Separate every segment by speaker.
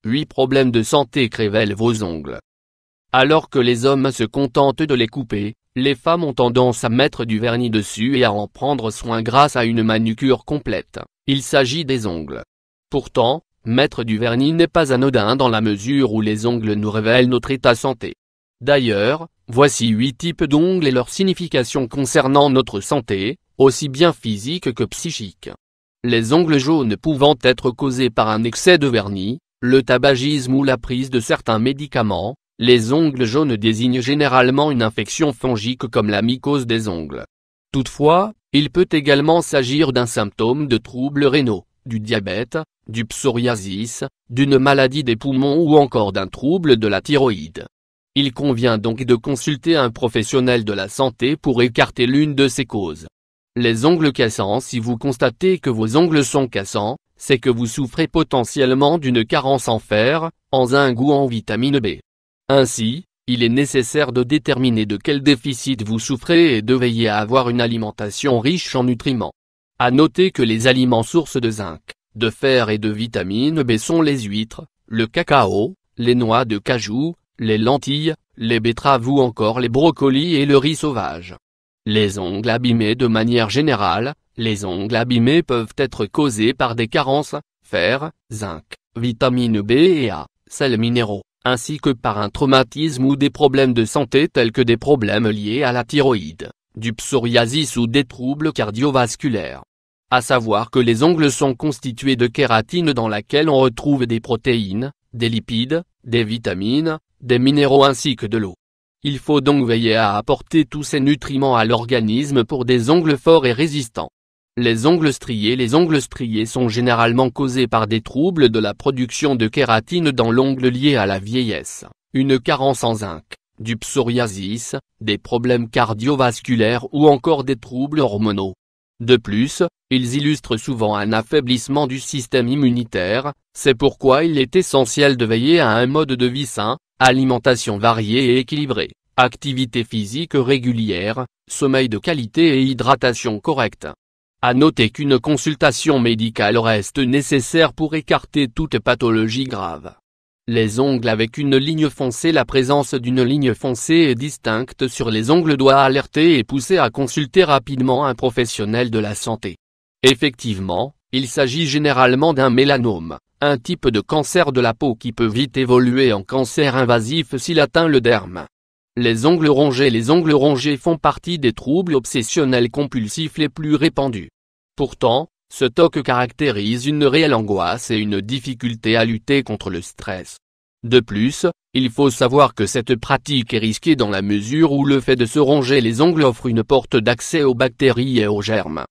Speaker 1: 8 problèmes de santé que révèlent vos ongles. Alors que les hommes se contentent de les couper, les femmes ont tendance à mettre du vernis dessus et à en prendre soin grâce à une manucure complète. Il s'agit des ongles. Pourtant, mettre du vernis n'est pas anodin dans la mesure où les ongles nous révèlent notre état de santé. D'ailleurs, voici 8 types d'ongles et leur signification concernant notre santé, aussi bien physique que psychique. Les ongles jaunes pouvant être causés par un excès de vernis, le tabagisme ou la prise de certains médicaments, les ongles jaunes désignent généralement une infection fongique comme la mycose des ongles. Toutefois, il peut également s'agir d'un symptôme de troubles rénaux, du diabète, du psoriasis, d'une maladie des poumons ou encore d'un trouble de la thyroïde. Il convient donc de consulter un professionnel de la santé pour écarter l'une de ces causes. Les ongles cassants. Si vous constatez que vos ongles sont cassants, c'est que vous souffrez potentiellement d'une carence en fer, en zinc ou en vitamine B. Ainsi, il est nécessaire de déterminer de quel déficit vous souffrez et de veiller à avoir une alimentation riche en nutriments. À noter que les aliments sources de zinc, de fer et de vitamine B sont les huîtres, le cacao, les noix de cajou, les lentilles, les betteraves ou encore les brocolis et le riz sauvage. Les ongles abîmés. De manière générale, les ongles abîmés peuvent être causés par des carences, fer, zinc, vitamine B et A, sels minéraux, ainsi que par un traumatisme ou des problèmes de santé tels que des problèmes liés à la thyroïde, du psoriasis ou des troubles cardiovasculaires. À savoir que les ongles sont constitués de kératine dans laquelle on retrouve des protéines, des lipides, des vitamines, des minéraux ainsi que de l'eau. Il faut donc veiller à apporter tous ces nutriments à l'organisme pour des ongles forts et résistants. Les ongles striés. Les ongles striés sont généralement causés par des troubles de la production de kératine dans l'ongle liés à la vieillesse, une carence en zinc, du psoriasis, des problèmes cardiovasculaires ou encore des troubles hormonaux. De plus, ils illustrent souvent un affaiblissement du système immunitaire, c'est pourquoi il est essentiel de veiller à un mode de vie sain, alimentation variée et équilibrée, activité physique régulière, sommeil de qualité et hydratation correcte. À noter qu'une consultation médicale reste nécessaire pour écarter toute pathologie grave. Les ongles avec une ligne foncée. La présence d'une ligne foncée et distincte sur les ongles doit alerter et pousser à consulter rapidement un professionnel de la santé. Effectivement, il s'agit généralement d'un mélanome, un type de cancer de la peau qui peut vite évoluer en cancer invasif s'il atteint le derme. Les ongles rongés. Les ongles rongés font partie des troubles obsessionnels compulsifs les plus répandus. Pourtant, ce TOC caractérise une réelle angoisse et une difficulté à lutter contre le stress. De plus, il faut savoir que cette pratique est risquée dans la mesure où le fait de se ronger les ongles offre une porte d'accès aux bactéries et aux germes.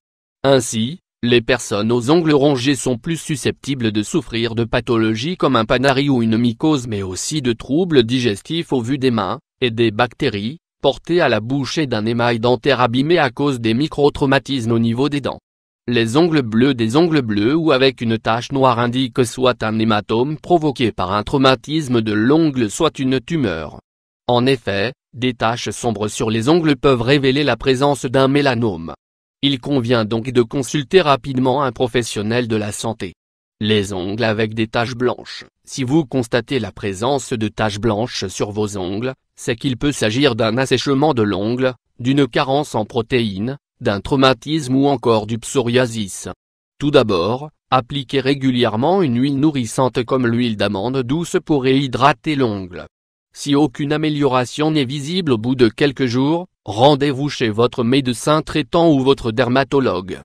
Speaker 1: Ainsi, les personnes aux ongles rongés sont plus susceptibles de souffrir de pathologies comme un panari ou une mycose, mais aussi de troubles digestifs au vu des mains, et des bactéries, portées à la bouche et d'un émail dentaire abîmé à cause des micro-traumatismes au niveau des dents. Les ongles bleus. Des ongles bleus ou avec une tache noire indiquent soit un hématome provoqué par un traumatisme de l'ongle soit une tumeur. En effet, des taches sombres sur les ongles peuvent révéler la présence d'un mélanome. Il convient donc de consulter rapidement un professionnel de la santé. Les ongles avec des taches blanches. Si vous constatez la présence de taches blanches sur vos ongles, c'est qu'il peut s'agir d'un assèchement de l'ongle, d'une carence en protéines, d'un traumatisme ou encore du psoriasis. Tout d'abord, appliquez régulièrement une huile nourrissante comme l'huile d'amande douce pour réhydrater l'ongle. Si aucune amélioration n'est visible au bout de quelques jours, rendez-vous chez votre médecin traitant ou votre dermatologue.